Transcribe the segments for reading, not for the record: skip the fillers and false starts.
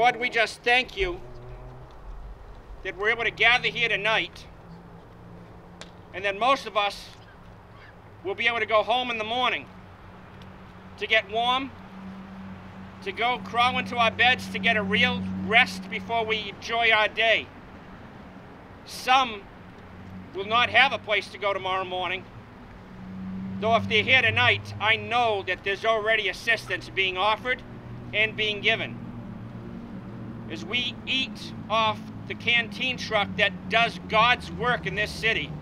Lord, we just thank you that we're able to gather here tonight, and that most of us will be able to go home in the morning to get warm, to go crawl into our beds to get a real rest before we enjoy our day. Some will not have a place to go tomorrow morning, though if they're here tonight, I know that there's already assistance being offered and being given. As we eat off the canteen truck that does God's work in this city,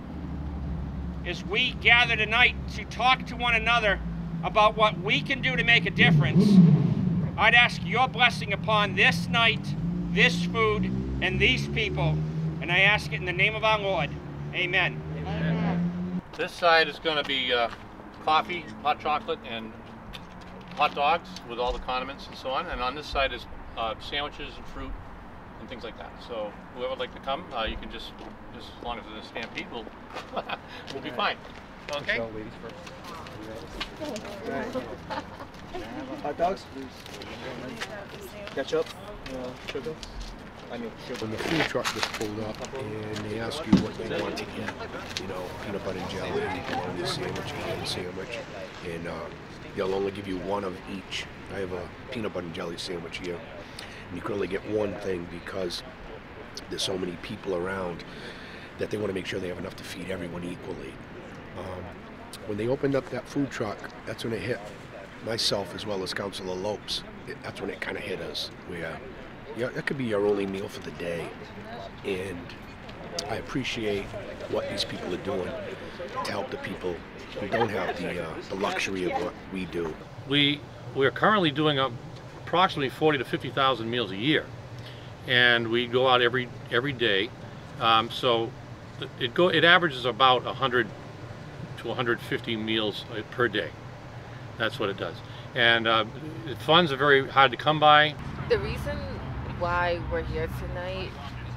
as we gather tonight to talk to one another about what we can do to make a difference, I'd ask your blessing upon this night, this food, and these people, and I ask it in the name of our Lord. Amen. Amen. This side is going to be coffee, hot chocolate, and hot dogs with all the condiments and so on, and on this side is sandwiches and fruit and things like that. So whoever would like to come, you can just as long as there's a stampede, we'll be fine. Okay? Ladies first. Hot dogs? Ketchup? Sugar? When the food truck gets pulled up and they ask you what they want to get, you know, peanut butter and jelly, bologna sandwich, ham sandwich, and they'll only give you one of each. I have a peanut butter and jelly sandwich here, and you can only get one thing because there's so many people around that they want to make sure they have enough to feed everyone equally. When they opened up that food truck, that's when it hit myself as well as Councilor Lopes. That's when it kind of hit us, where that could be your only meal for the day. And I appreciate what these people are doing to help the people who don't have the luxury of what we do. We're currently doing approximately 40 to 50,000 meals a year, and we go out every day. So it averages about 100 to 150 meals per day. That's what it does. And funds are very hard to come by. The reason why we're here tonight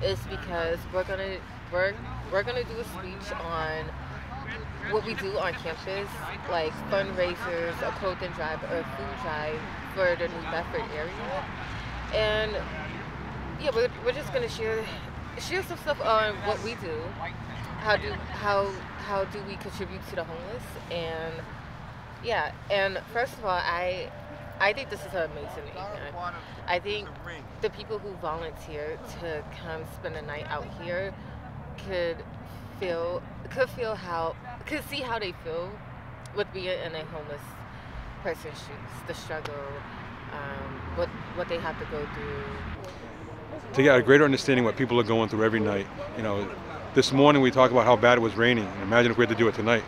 is because we're gonna do a speech on what we do on campus, like fundraisers, a clothing drive, or a food drive for the New Bedford area. And yeah, we're just gonna share some stuff on what we do, how do we contribute to the homeless, and yeah. And first of all, I think this is an amazing event. I think the people who volunteer to come spend the night out here could see how they feel with being in a homeless person's shoes, the struggle, what they have to go through. To get a greater understanding what people are going through every night. You know, this morning we talked about how bad it was raining. Imagine if we had to do it tonight.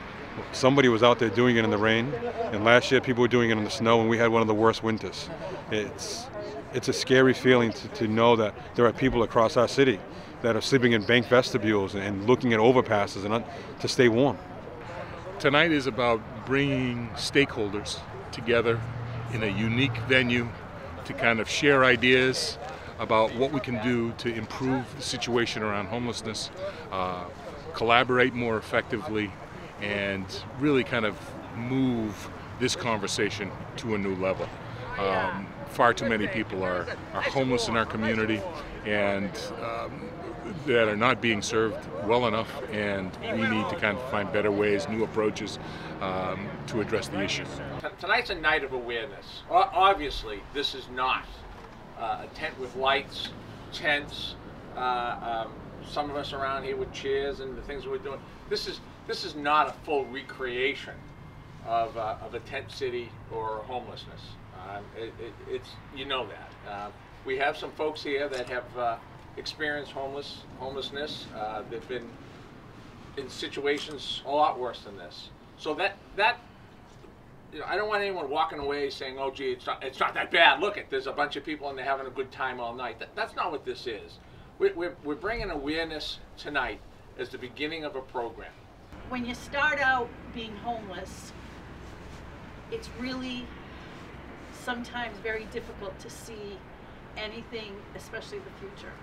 Somebody was out there doing it in the rain, and last year people were doing it in the snow, and we had one of the worst winters. It's a scary feeling to know that there are people across our city that are sleeping in bank vestibules and looking at overpasses and to stay warm. Tonight is about bringing stakeholders together in a unique venue to kind of share ideas about what we can do to improve the situation around homelessness, collaborate more effectively, and really kind of move this conversation to a new level. Far too many people are homeless in our community, and that are not being served well enough, and we need to kind of find better ways, new approaches to address the issue. Tonight's a night of awareness. Obviously, this is not a tent with lights, tents, some of us around here with chairs and the things that we're doing. This is not a full recreation of a tent city or homelessness. It's, you know that. We have some folks here that have experienced homelessness. They've been in situations a lot worse than this. So that you know, I don't want anyone walking away saying, "Oh, gee, it's not that bad. Look, there's a bunch of people and they're having a good time all night." That's not what this is. We're bringing awareness tonight as the beginning of a program. When you start out being homeless, it's really sometimes very difficult to see anything, especially the future.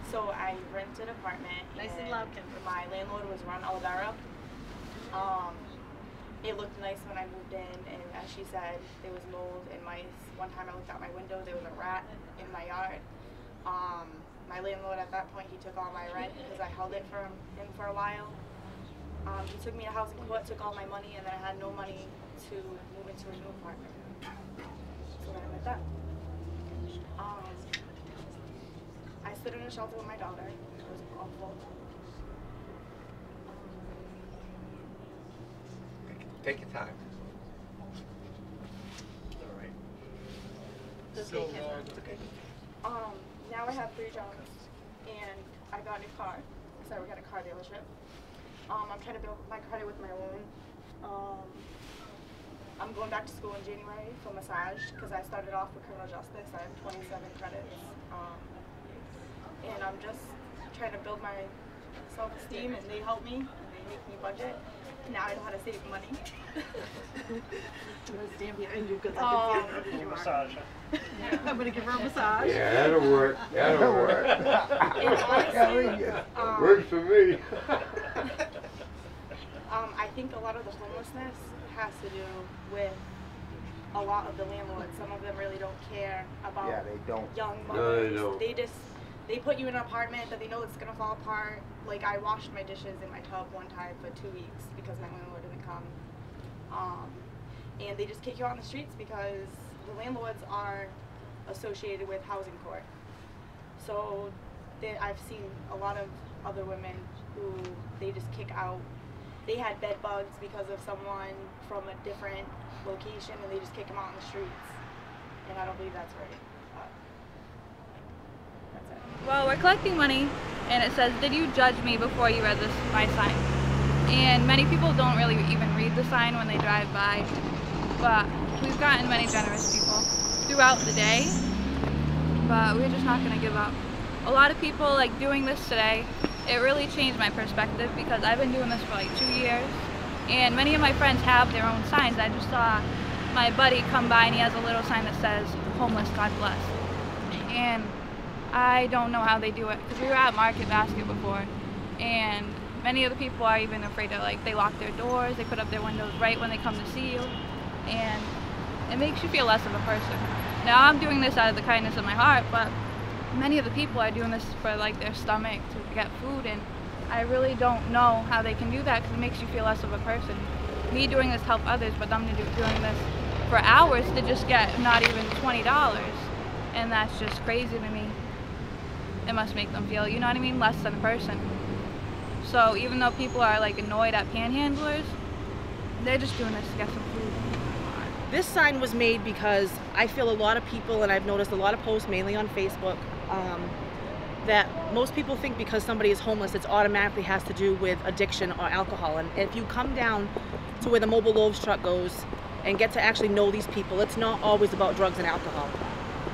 So I rented an apartment, and my landlord was Ron Olivero. it looked nice when I moved in, and as she said, there was mold and mice. One time I looked out my window, there was a rat in my yard. My landlord at that point, he took all my rent because I held it for him for a while. He took me to housing court, took all my money, and then I had no money to move into a new apartment. So then I went that. I stood in a shelter with my daughter. It was awful. Take your time. All right. So, Now I have 3 jobs, and I got a new car, because I work at a car dealership. I'm trying to build my credit with my loan. I'm going back to school in January for massage, because I started off with criminal justice. I have 27 credits. And I'm just trying to build my self-esteem, and they help me, and they make me budget. Now I know how to save money. stand behind you because I can see Give a massage. I'm going to give her a massage. Yeah, that'll work. That'll work. Works for me. I think a lot of the homelessness has to do with a lot of the landlords. Some of them really don't care about young mothers. No, they don't. They put you in an apartment that they know it's gonna fall apart. Like, I washed my dishes in my tub one time for 2 weeks because my landlord didn't come. And they just kick you out on the streets because the landlords are associated with housing court. So I've seen a lot of other women who they just kick out. They had bed bugs because of someone from a different location, and they just kick them out on the streets. And I don't believe that's right. That's it. Well, we're collecting money, and it says, "Did you judge me before you read my sign?" And many people don't really even read the sign when they drive by, but we've gotten many generous people throughout the day, but we're just not going to give up. A lot of people like doing this today. It really changed my perspective because I've been doing this for like 2 years, and many of my friends have their own signs. I just saw my buddy come by and he has a little sign that says, "Homeless, God bless." And I don't know how they do it because we were at Market Basket before, and many of the people are even afraid to, like, they lock their doors, they put up their windows right when they come to see you, and it makes you feel less of a person. Now I'm doing this out of the kindness of my heart, but many of the people are doing this for like their stomach to get food, and I really don't know how they can do that because it makes you feel less of a person. Me doing this to help others, but them doing this for hours to just get not even $20, and that's just crazy to me. It must make them feel, you know what I mean, less than a person. So even though people are like annoyed at panhandlers, they're just doing this to get some food. This sign was made because I feel a lot of people, and I've noticed a lot of posts mainly on Facebook, that most people think because somebody is homeless, it automatically has to do with addiction or alcohol. And if you come down to where the mobile loaves truck goes and get to actually know these people, it's not always about drugs and alcohol.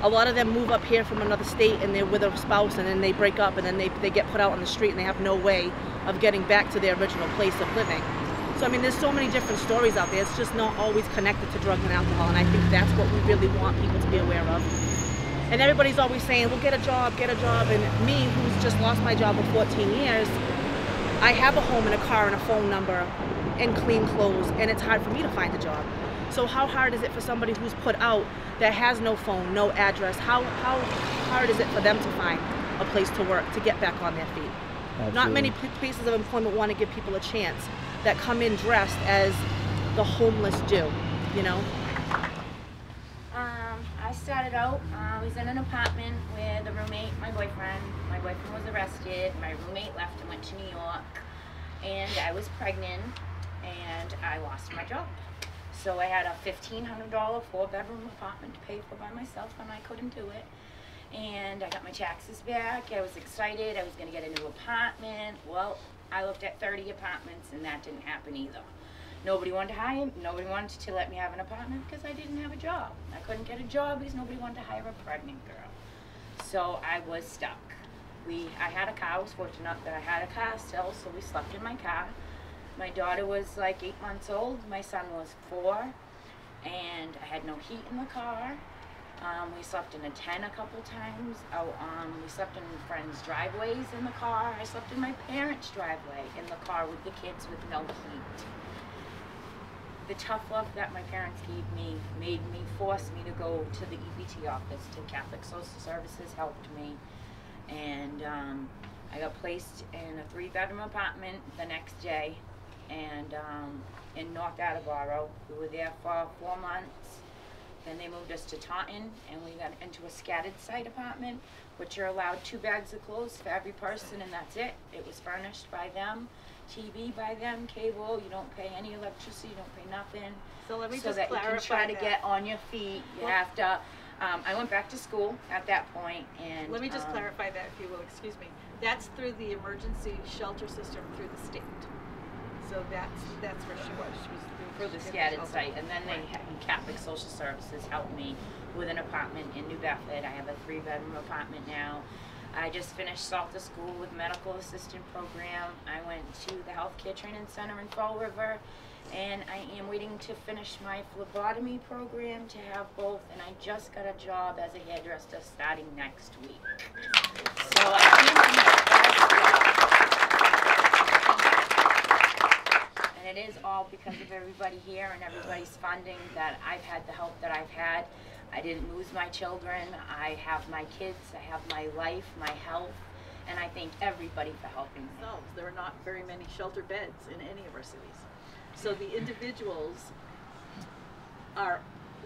A lot of them move up here from another state and they're with a spouse, and then they break up, and then they get put out on the street and they have no way of getting back to their original place of living. So I mean, there's so many different stories out there. It's just not always connected to drugs and alcohol, and I think that's what we really want people to be aware of. And everybody's always saying, well, get a job, and me, who's just lost my job for 14 years, I have a home and a car and a phone number and clean clothes, and it's hard for me to find a job. So how hard is it for somebody who's put out that has no phone, no address? How hard is it for them to find a place to work, to get back on their feet? Absolutely. Not many places of employment want to give people a chance that come in dressed as the homeless do, you know? I started out, I was in an apartment with a roommate, my boyfriend. My boyfriend was arrested, my roommate left and went to New York, and I was pregnant, and I lost my job. So I had a $1,500 4-bedroom apartment to pay for by myself, and I couldn't do it. And I got my taxes back. I was excited. I was going to get a new apartment. Well, I looked at 30 apartments, and that didn't happen either. Nobody wanted to hire me. Nobody wanted to let me have an apartment because I didn't have a job. I couldn't get a job because nobody wanted to hire a pregnant girl. So I was stuck. I had a car. I was fortunate that I had a car still, so we slept in my car. My daughter was like 8 months old. My son was 4, and I had no heat in the car. We slept in a tent a couple times. We slept in friends' driveways in the car. I slept in my parents' driveway in the car with the kids with no heat. the tough love that my parents gave me made me force me to go to the EBT office. To Catholic Social Services helped me, and I got placed in a 3-bedroom apartment the next day, and in North Attleboro. We were there for 4 months. Then they moved us to Taunton, and we got into a scattered site apartment, which you're allowed 2 bags of clothes for every person, and that's it. It was furnished by them, TV by them, cable. You don't pay any electricity, you don't pay nothing. So let me so just that clarify you can try to that. get on your feet. You have to. I went back to school at that point, and Let me just clarify that, if you will, excuse me. That's through the emergency shelter system through the state. So that's where she was. She was for the scattered site, and then they Catholic Social Services helped me with an apartment in New Bedford. I have a 3-bedroom apartment now. I just finished Salter School with medical assistant program. I went to the healthcare training center in Fall River, and I am waiting to finish my phlebotomy program to have both, and I just got a job as a hairdresser starting next week. So I came from and it is all because of everybody here and everybody's funding that I've had the help that I've had. I didn't lose my children. I have my kids. I have my life, my health, and I thank everybody for helping me. There are not very many shelter beds in any of our cities. So the individuals are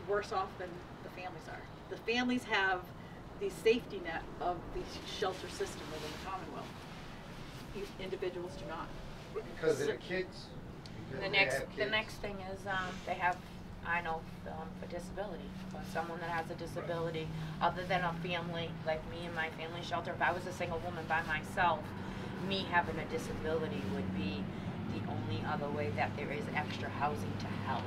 worse off than the families are. The families have the safety net of the shelter system within the Commonwealth. Individuals do not. Because of the kids. The next thing is they have, I know, for disability. For someone that has a disability, other than a family like me and my family shelter. If I was a single woman by myself, me having a disability would be the only other way that there is extra housing to help.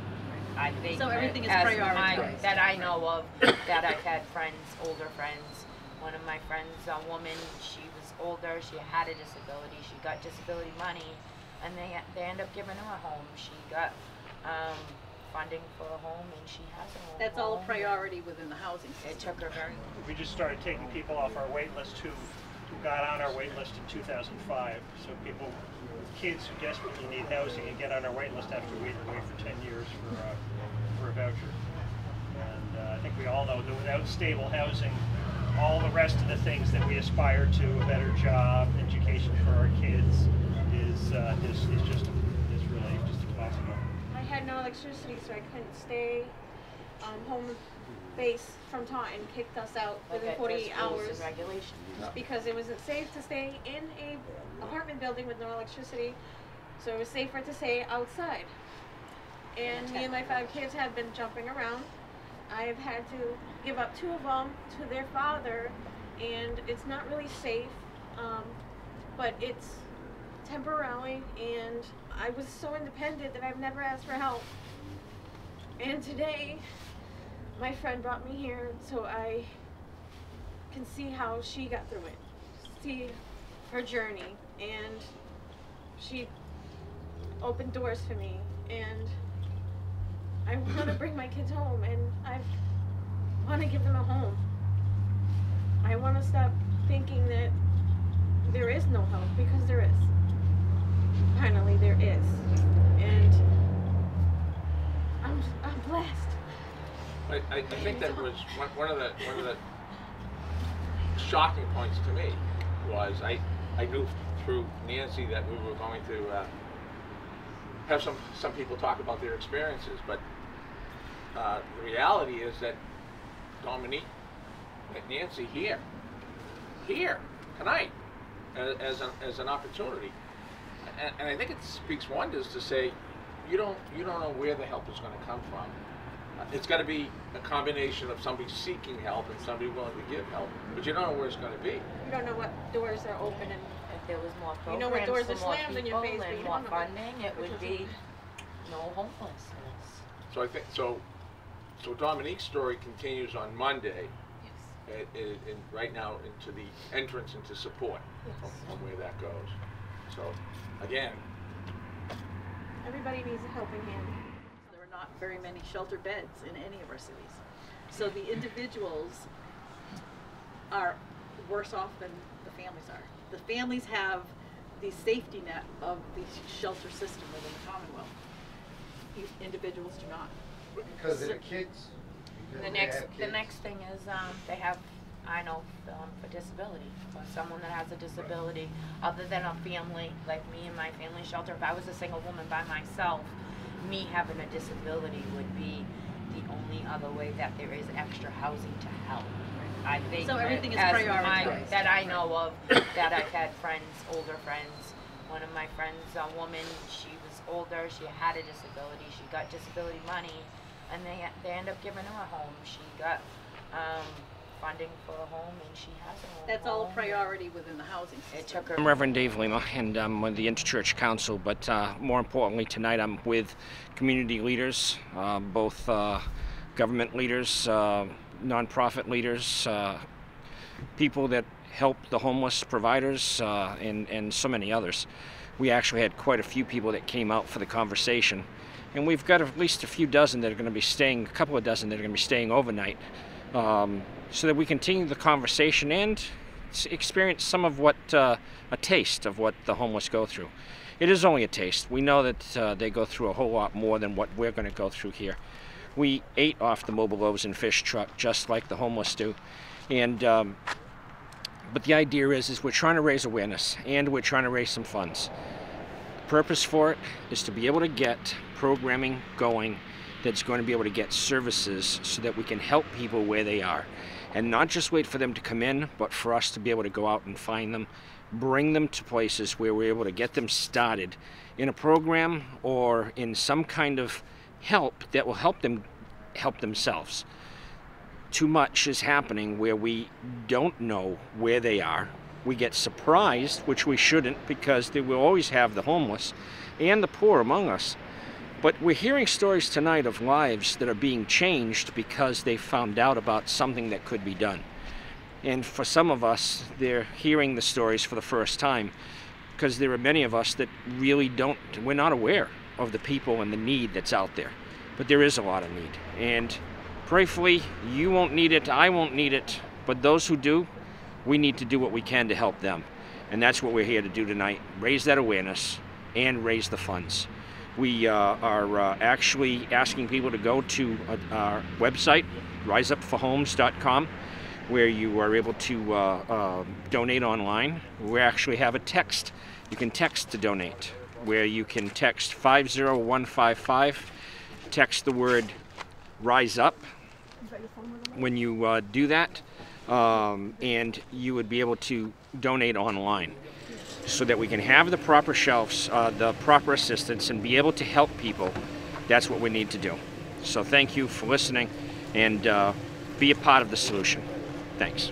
I think so everything is as prioritized. that I know of, that I've had friends, older friends. One of my friends, a woman, she was older, she had a disability, she got disability money, and they end up giving her a home. She got funding for a home, and she has a home. That's all a priority within the housing system. It took her very. We just started taking people off our wait list who got on our wait list in 2005. So people, kids who desperately need housing and get on our wait list after waiting for 10 years for a voucher. And I think we all know that without stable housing, all the rest of the things that we aspire to, a better job, education for our kids, is really just impossible. I had no electricity, so I couldn't stay home base from Taunton. Kicked us out within 48 hours because it wasn't safe to stay in a apartment building with no electricity. So it was safer to stay outside. And me and my 5 kids have been jumping around. I have had to give up 2 of them to their father, and it's not really safe, but it's temporarily, and I was so independent that I've never asked for help. And today, my friend brought me here so I can see how she got through it, see her journey, and she opened doors for me, and I want to bring my kids home, and I want to give them a home. I want to stop thinking that there is no help, because there is. Finally, there is. And I'm blessed. I think that was one of the shocking points to me was I knew through Nancy that we were going to have some people talk about their experiences, but the reality is that Dominique and Nancy here tonight as an opportunity, and I think it speaks wonders to say you don't know where the help is going to come from. It's got to be a combination of somebody seeking help and somebody willing to give help, but you don't know where it's going to be. You don't know what doors are open, and if there was more programs, you know what doors are more slammed in your face, and more funding, it would be no homelessness. So I think so Dominique's story continues on Monday. Yes. And right now into the entrance into support. Yes. From where that goes. So again, everybody needs a helping hand. There are not very many shelter beds in any of our cities. So the individuals are worse off than the families are. The families have the safety net of the shelter system within the Commonwealth. individuals do not. Because of the kids. The next thing is they have, I know, for disability. For someone that has a disability, other than a family like me and my family shelter. If I was a single woman by myself, me having a disability would be the only other way that there is extra housing to help. I think so everything is as prioritized. that I know of, that I've had friends, older friends. One of my friends, a woman, she was older, she had a disability, she got disability money, and they end up giving her a home. She got funding for a home, and she has a home. That's all a priority within the housing system. It took her. I'm Reverend Dave Lima, and I'm with the Interchurch Council, but more importantly tonight I'm with community leaders, both government leaders, nonprofit leaders, people that help the homeless, providers, and so many others. We actually had quite a few people that came out for the conversation, and we've got at least a few dozen that are going to be staying, a couple of dozen that are going to be staying overnight, so that we continue the conversation and experience some of what, a taste of what the homeless go through. It is only a taste. We know that they go through a whole lot more than what we're going to go through here. We ate off the mobile loaves and fish truck just like the homeless do, and but the idea is we're trying to raise awareness and we're trying to raise some funds. The purpose for it is to be able to get programming going that's going to be able to get services so that we can help people where they are, and not just wait for them to come in, but for us to be able to go out and find them, bring them to places where we're able to get them started in a program or in some kind of help that will help them help themselves. Too much is happening where we don't know where they are. We get surprised, which we shouldn't, because they will always have the homeless and the poor among us. But we're hearing stories tonight of lives that are being changed because they found out about something that could be done. And for some of us, they're hearing the stories for the first time, because there are many of us that really we're not aware of the people and the need that's out there. But there is a lot of need. And prayerfully, you won't need it, I won't need it, but those who do, we need to do what we can to help them. And that's what we're here to do tonight, raise that awareness and raise the funds. We are actually asking people to go to our website, riseupforhomes.com, where you are able to donate online. We actually have a text. You can text to donate, where you can text 50155, text the word Rise Up when you do that, and you would be able to donate online so that we can have the proper shelves, the proper assistance, and be able to help people. That's what we need to do. So thank you for listening, and be a part of the solution. Thanks.